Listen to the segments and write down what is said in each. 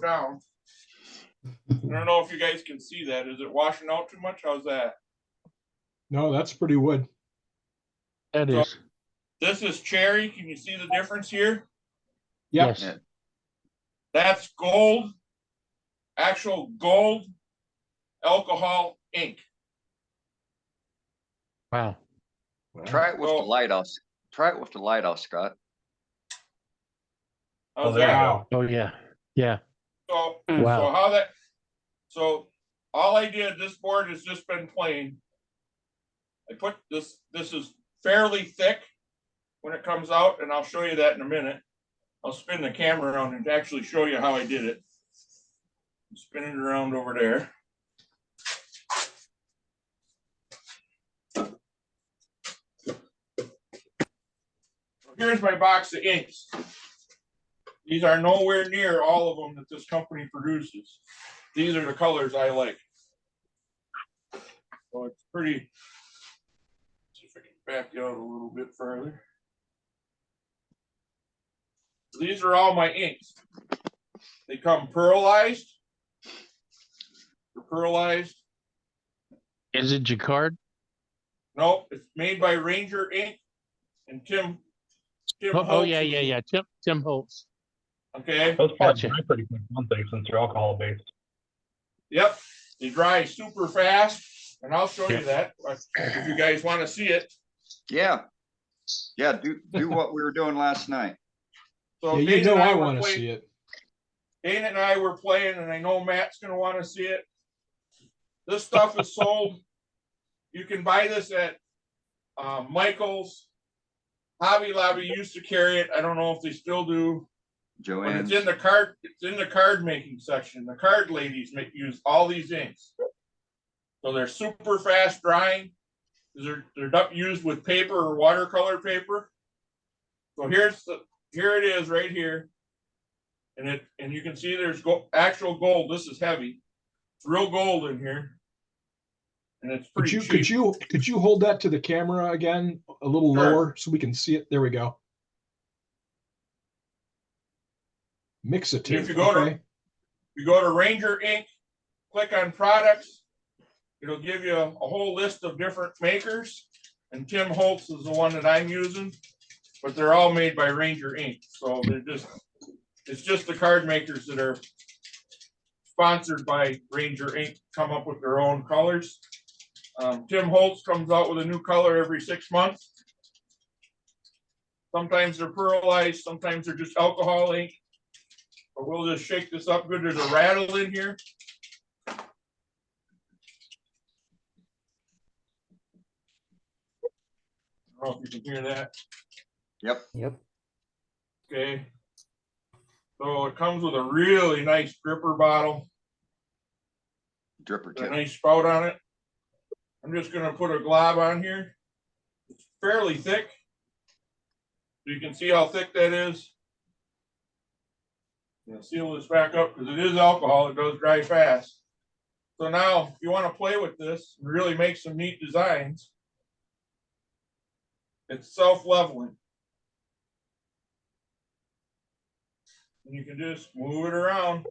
down. I don't know if you guys can see that. Is it washing out too much? How's that? No, that's pretty wood. That is. This is cherry. Can you see the difference here? Yep. Yes. That's gold, actual gold alcohol ink. Wow. Try it with the lighthouse. Try it with the lighthouse, Scott. How's that? Wow. Oh yeah. Yeah. So, Wow. So all I did, this board has just been plain. I put this is fairly thick when it comes out, and I'll show you that in a minute. I'll spin the camera around and actually show you how I did it. Spin it around over there. Here's my box of inks. These are nowhere near all of them that this company produces. These are the colors I like. So it's pretty. Let's see if I can back you out a little bit further. These are all my inks. They come pearlized. They're pearlized. Is it Jacquard? No, it's made by Ranger Ink and Tim Oh yeah. Tim Holtz. Okay. Those parts Gotcha. dry pretty quick, don't they, since they're alcohol based? Yep. They dry super fast, and I'll show Yep. you that if you guys want to see it. Yeah. Yeah, do what we were doing last night. So Yeah, you Dana know and I were want to playing- see it. Dana and I were playing, and I know Matt's going to want to see it. This stuff is sold. You can buy this at Michael's. Hobby Lobby used to carry it. I don't know if they still do. But Joanne's. it's in the card making section. The card ladies use all these inks. So they're super fast drying. They're used with paper or watercolor paper. So here it is right here. And you can see there's actual gold. This is heavy. It's real gold in here. And it's pretty cheap. Could you hold that to the camera again a little Sure. lower so we can see it? There we go. Mix it. If you go to Ranger Ink, click on products, it'll give you a whole list of different makers. And Tim Holtz is the one that I'm using, but they're all made by Ranger Ink. So it's just the card makers that are sponsored by Ranger Ink come up with their own colors. Tim Holtz comes out with a new color every 6 months. Sometimes they're pearlized, sometimes they're just alcohol ink. But we'll just shake this up good. There's a rattle in here. I don't know if you can hear that. Yep. Okay. So it comes with a really nice dripper bottle. Dripper A tip. nice spout on it. I'm just going to put a glob on here. It's fairly thick. So you can see how thick that is. Seal this back up because it is alcohol. It does dry fast. So now, if you want to play with this and really make some neat designs, it's self-leveling. And you can just move it around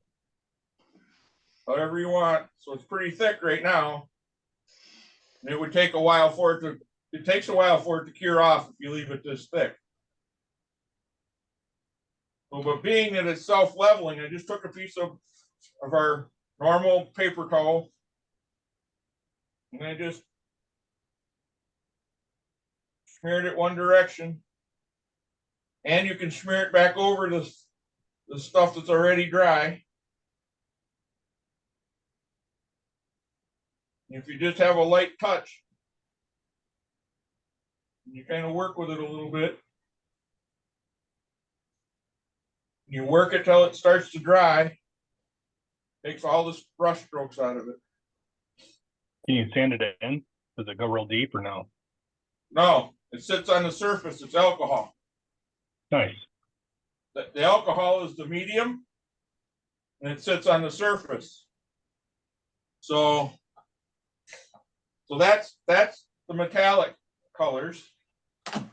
however you want. So it's pretty thick right now. And it would take a while for it takes a while for it to cure off if you leave it this thick. So, but being that it's self-leveling, I just took a piece of our normal paper towel and I just smeared it one direction. And you can smear it back over the stuff that's already dry. If you just have a light touch, you kind of work with it a little bit. You work it till it starts to dry. Takes all the brush strokes out of it. Can you sand it in? Does it go real deep or no? No, it sits on the surface. It's alcohol. Nice. The alcohol is the medium, and it sits on the surface. So that's the metallic colors. And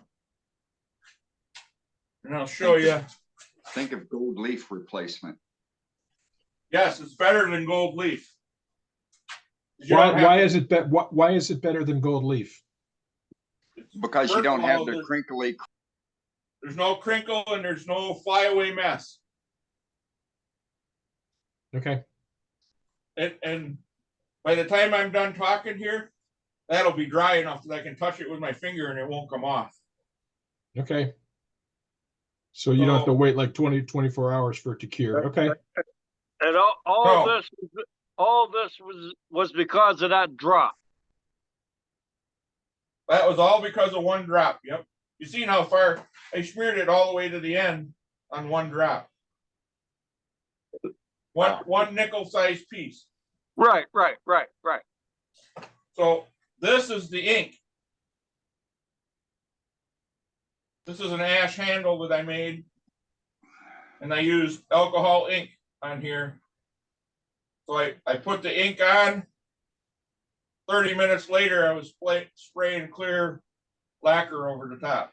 I'll show you. Think of gold leaf replacement. Yes, it's better than gold leaf. You don't have Why to- is it why is it better than gold leaf? Because you First don't of have all, the crinkly. There's no crinkle and there's no flyaway mess. Okay. And by the time I'm done talking here, that'll be dry enough that I can touch it with my finger and it won't come off. Okay. So you don't have to wait like 24 hours for it to cure. Okay. And all this was because of that drop. That was all because of one drop. Yep. You seen how far I smeared it all the way to the end on one drop. One nickel-sized piece. Right. So this is the ink. This is an ash handle that I made, and I used alcohol ink on here. So I put the ink on. 30 minutes later, I was spraying clear lacquer over the top.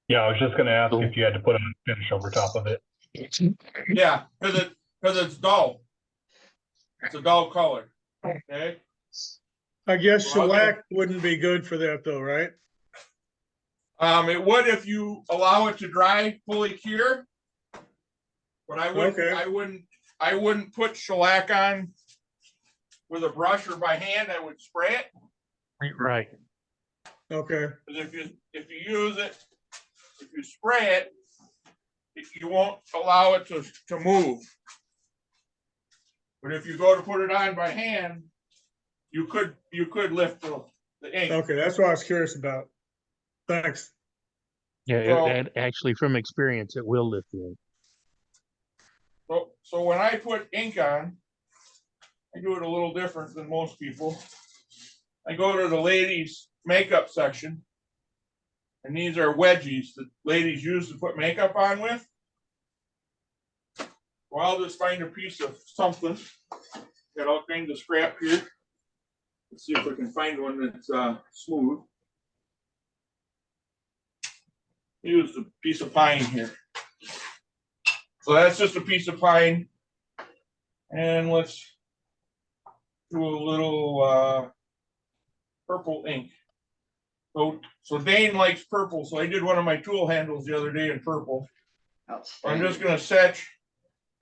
Yeah, I was just gonna ask if you had to put a finish over top of it. Yeah, because it's dull. It's a dull color. Okay. I guess Well, shellac wouldn't be good for that though, right? It would if you allow it to dry, fully cure. But I wouldn't. Okay. I wouldn't put shellac on with a brush or by hand. I would spray it. Right. Okay. Because if you use it, if you spray it, you won't allow it to move. But if you go to put it on by hand, you could lift the ink. Okay, that's what I was curious about. Thanks. Yeah, So- and actually, from experience, it will lift you. So when I put ink on, I do it a little different than most people. I go to the ladies' makeup section, and these are wedgies that ladies use to put makeup on with. Well, I'll just find a piece of something. Got all kinds of scrap here. Let's see if I can find one that's smooth. Use a piece of pine here. So that's just a piece of pine. And let's do a little purple ink. So Dane likes purple, so I did one of my tool handles the other day in purple. I'm just gonna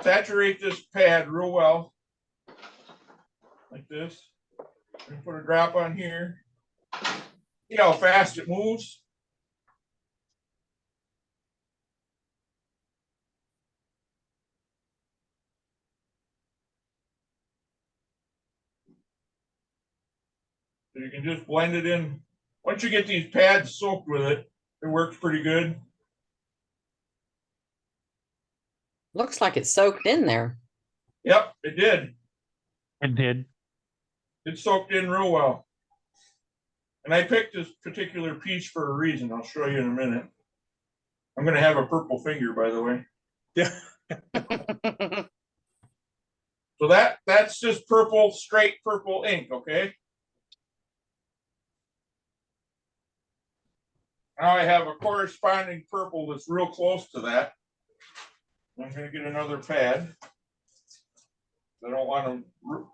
saturate this pad real well. Like this. And put a drop on here. See how fast it moves? So you can just blend it in. Once you get these pads soaked with it, it works pretty good. Looks like it's soaked in there. Yep, it did. It did. It soaked in real well. And I picked this particular piece for a reason. I'll show you in a minute. I'm going to have a purple finger, by the way. Yeah. So that's just purple, straight purple ink, okay? Now I have a corresponding purple that's real close to that. I'm going to get another pad. I don't want to,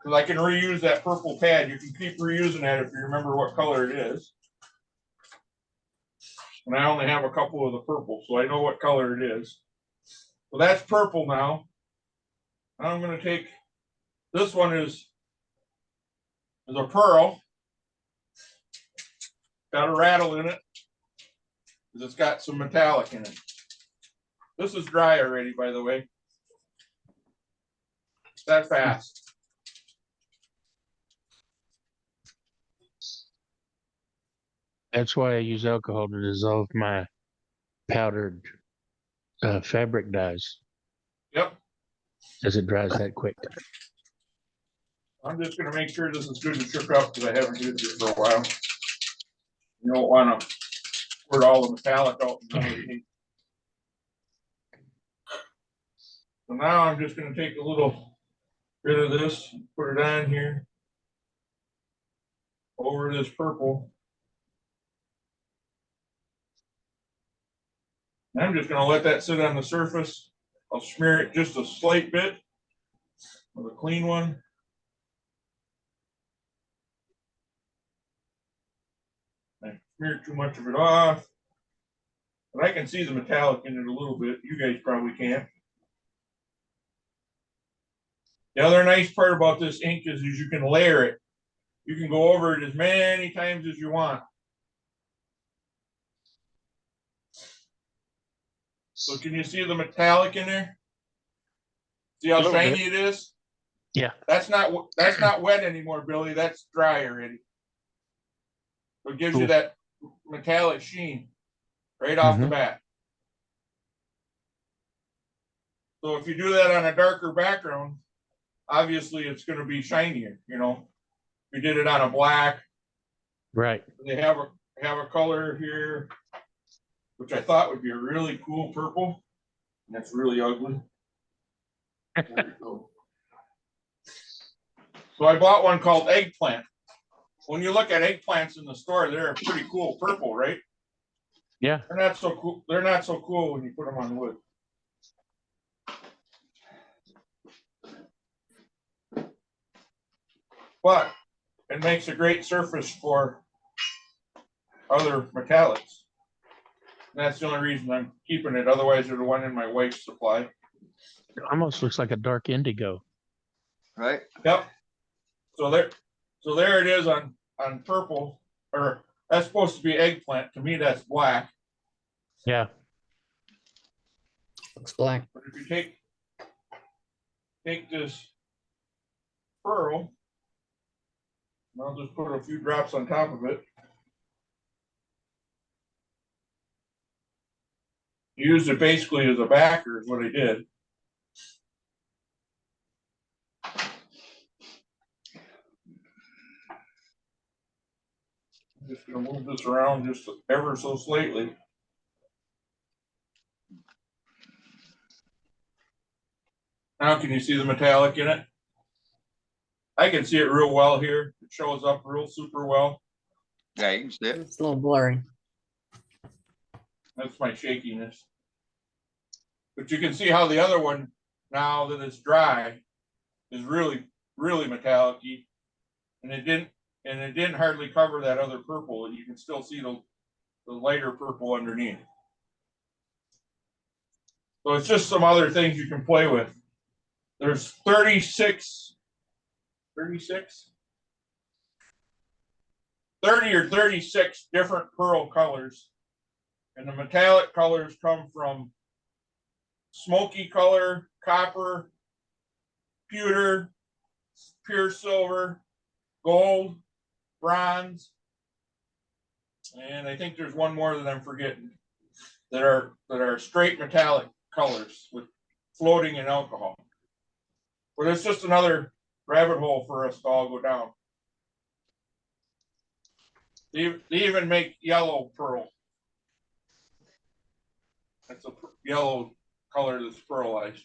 because I can reuse that purple pad. You can keep reusing that if you remember what color it is. And I only have a couple of the purple, so I know what color it is. So that's purple now. Now I'm going to take, this one is a pearl. Got a rattle in it, because it's got some metallic in it. This is dry already, by the way. It's that fast. That's why I use alcohol to dissolve my powdered fabric dyes, Yep. as it dries that quick. I'm just going to make sure this is good and shook up because I haven't used it for a while. You don't want to squirt all the metallic out. So now I'm just going to take a little bit of this, put it on here, over this purple. And I'm just going to let that sit on the surface. I'll smear it just a slight bit with a clean one. I smeared too much of it off. But I can see the metallic in it a little bit. You guys probably can't. The other nice part about this ink is you can layer it. You can go over it as many times as you want. So can you see the metallic in there? See how A little shiny it is? Yeah. That's not wet anymore, Billy. That's dry already. So it gives you Cool. that metallic sheen right off the Mhm. bat. So if you do that on a darker background, obviously it's going to be shinier, you know. If you did it on a black, Right. they have a color here, which I thought would be a really cool purple. And that's really ugly. There we go. So I bought one called eggplant. When you look at eggplants in the store, they're a pretty cool purple, right? Yeah. They're not so cool. They're not so cool when you put them on wood. But it makes a great surface for other metallics. And that's the only reason I'm keeping it. Otherwise, it'd have went in my wife's supply. It almost looks like a dark indigo. Right? Yep. So there it is on purple, or that's supposed to be eggplant. To me, that's black. Yeah. Looks black. But if you take this pearl, and I'll just put a few drops on top of it. Use it basically as a backer is what I did. I'm just gonna move this around just ever so slightly. Now can you see the metallic in it? I can see it real well here. It shows up real super well. Yeah, you can see it. It's a little blurry. That's my shakiness. But you can see how the other one, now that it's dry, is really, really metallic-y. And it didn't hardly cover that other purple. You can still see the lighter purple underneath. So it's just some other things you can play with. There's 36, 30 or 36 different pearl colors. And the metallic colors come from smoky color, copper, pewter, pure silver, gold, bronze, and I think there's one more that I'm forgetting that are straight metallic colors with floating in alcohol. But it's just another rabbit hole for us to all go down. They even make yellow pearl. That's a yellow color that's pearlized,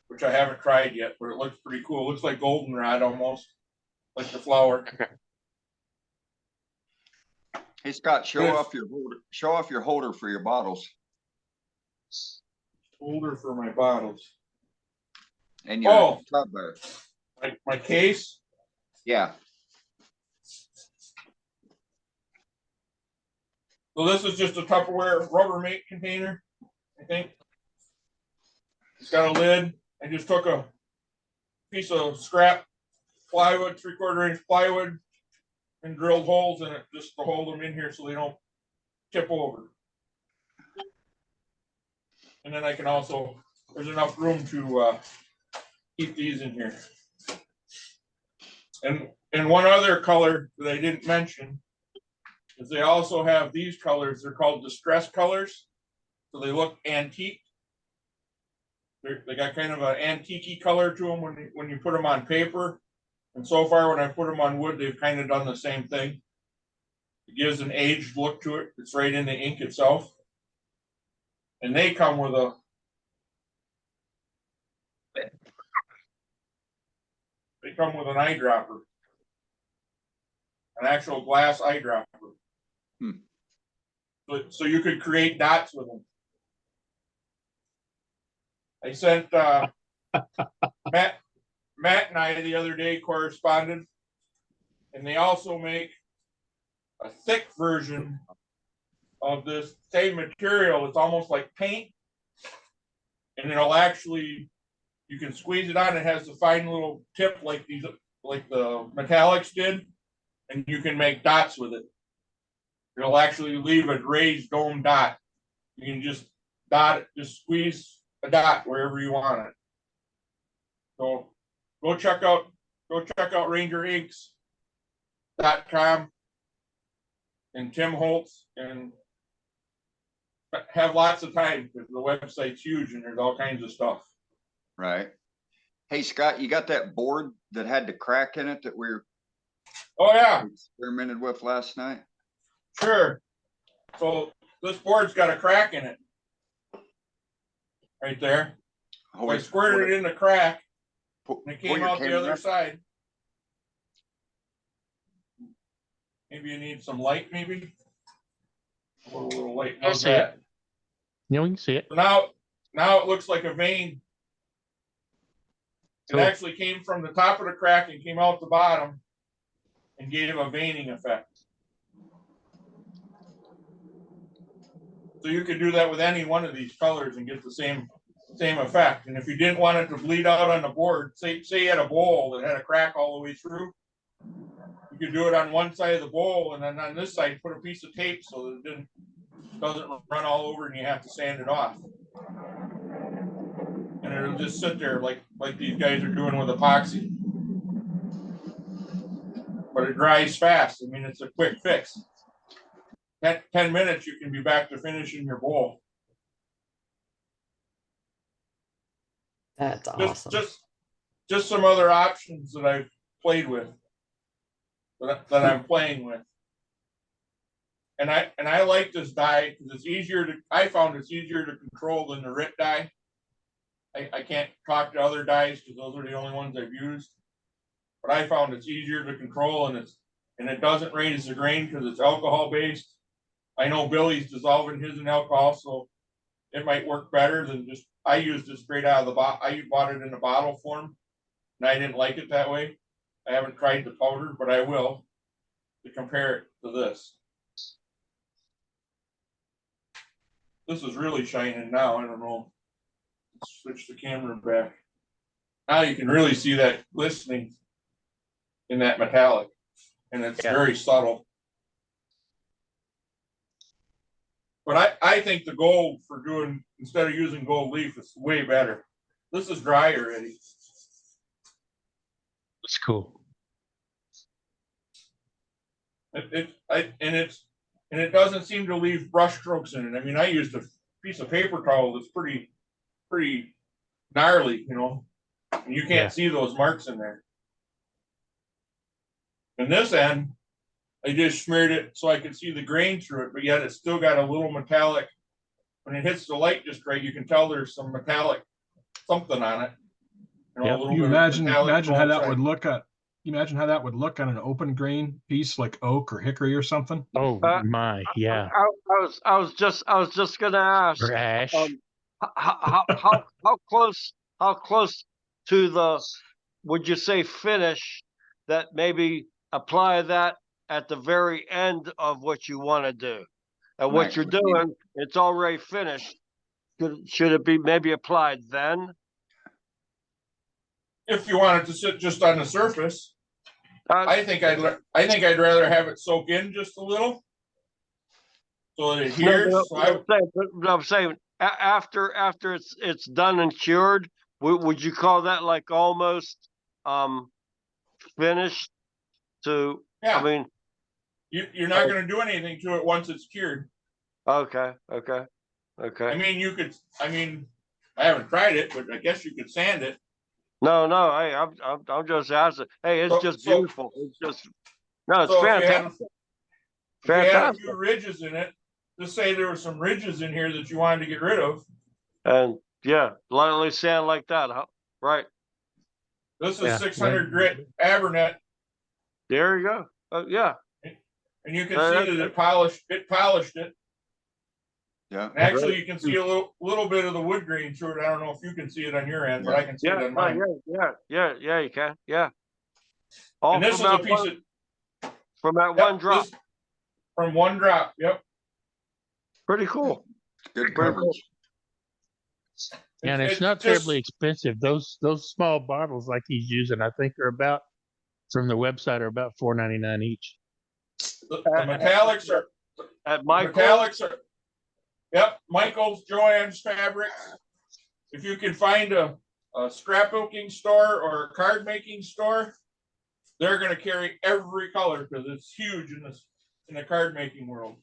which I haven't tried yet, but it looks pretty cool. It looks like goldenrod almost, like the flower. Hey Scott, show Yes. off your holder. Show off your holder for your bottles Holder for my bottles. and your Oh. tub there. My case. Yeah. So this is just a Tupperware Rubbermaid container, I think. It's got a lid. I just took a piece of scrap plywood, 3/4 inch plywood, and drilled holes in it just to hold them in here so they don't tip over. And then I can also, there's enough room to keep these in here. And one other color that I didn't mention is they also have these colors. They're called distress colors. So they look antique. They got kind of an antique-y color to them when you put them on paper. And so far, when I put them on wood, they've kind of done the same thing. It gives an aged look to it. It's right in the ink itself. And they come with an eyedropper, an actual glass eyedropper. So you could create dots with them. I sent Matt Matt and I the other day corresponded, and they also make a thick version of this same material. It's almost like paint, and it'll actually, you can squeeze it on. It has the fine little tip like these, like the metallics did, and you can make dots with it. It'll actually leave a raised dome dot. You can just dot it, just squeeze a dot wherever you want it. So go check out rangerinks.com and Tim Holtz, and have lots of time because the website's huge and there's all kinds of stuff. Right. Hey, Scott, you got that board that had the crack in it that we Oh yeah, experimented with last night? sure. So this board's got a crack in it. Right there. Oh, I squirted it in the crack and it pull came your out the camera other up. side. Maybe you need some light, maybe? A little light. I'll How's see that? You know, you can see it. So now it looks like a vein. It Cool. actually came from the top of the crack and came out the bottom and gave a veining effect. So you could do that with any one of these colors and get the same effect. And if you didn't want it to bleed out on the board, say you had a bowl that had a crack all the way through, you could do it on one side of the bowl, and then on this side put a piece of tape so that it doesn't run all over and you have to sand it off. And it'll just sit there like these guys are doing with epoxy. But it dries fast. I mean, it's a quick fix. 10 minutes, you can be back to finishing your bowl. That's awesome. Just some other options that I've played with, that I'm playing with. And I like this die because it's easier to, I found it's easier to control than the RIT die. I can't talk to other dies because those are the only ones I've used. But I found it's easier to control, and it doesn't raise the grain because it's alcohol based. I know Billy's dissolving his in alcohol, so it might work better than just, I used it straight out of the bottle. I bought it in the bottle form, and I didn't like it that way. I haven't tried the powder, but I will to compare it to this. This is really shining now. I don't know. Let's switch the camera back. Now you can really see that glistening in that metallic, and it's very subtle. But I think the gold for doing, instead of using gold leaf, is way better. This is dry already. It's cool. And it doesn't seem to leave brush strokes in it. I mean, I used a piece of paper towel that's pretty gnarly, you know, and you can't see those marks in there. And this end, I just smeared it so I could see the grain through it, but yet it's still got a little metallic. When it hits the light just right, you can tell there's some metallic something on it. You know, Yeah. a little You bit of imagine metallic how that oxide. would look at, you imagine how that would look on an open grain piece like oak or hickory or something? Oh my, yeah. I was just gonna ask, Or ash. how close to the, would you say, finish, that maybe apply that at the very end of what you want to do, and what Right. you're doing, it's already finished. Should it be maybe applied then? If you want it to sit just on the surface, Uh, I think I'd rather have it soak in just a little, so that it adheres. So I'm saying after it's done and cured, would you call that like almost finished? Yeah. I mean, you're not going to do anything to it once it's cured. okay. I mean, I haven't tried it, but I guess you could sand it. No, I'm just asking. Hey, it's just So- beautiful. It's just, no, it's So if you had fantastic. If you had a Fantastic. few ridges in it, just say there were some ridges in here that you wanted to get rid of. And yeah, lightly sand like that, huh? Right. This is Yeah. 600 grit Avernet, There you go. Yeah. and you can see that it polished it. Yeah. And actually, you can see a little bit of the wood grain through it. I don't know if you can see it on your end, but I can see it on mine. Yeah, you can, yeah. All And this from is a that piece one, of. from that Yep, one drop, this- From one drop, yep. pretty cool. Good Very cool. coverage. And it's It's not just- terribly expensive. Those small bottles like he's using, I think are about, from the website, are about $4.99 each. The metallics are. At Michael's, Metallics are. Yep, Michael's, Joann's Fabrics. If you can find a scrapbooking store or a card making store, they're gonna carry every color because it's huge in the card making world.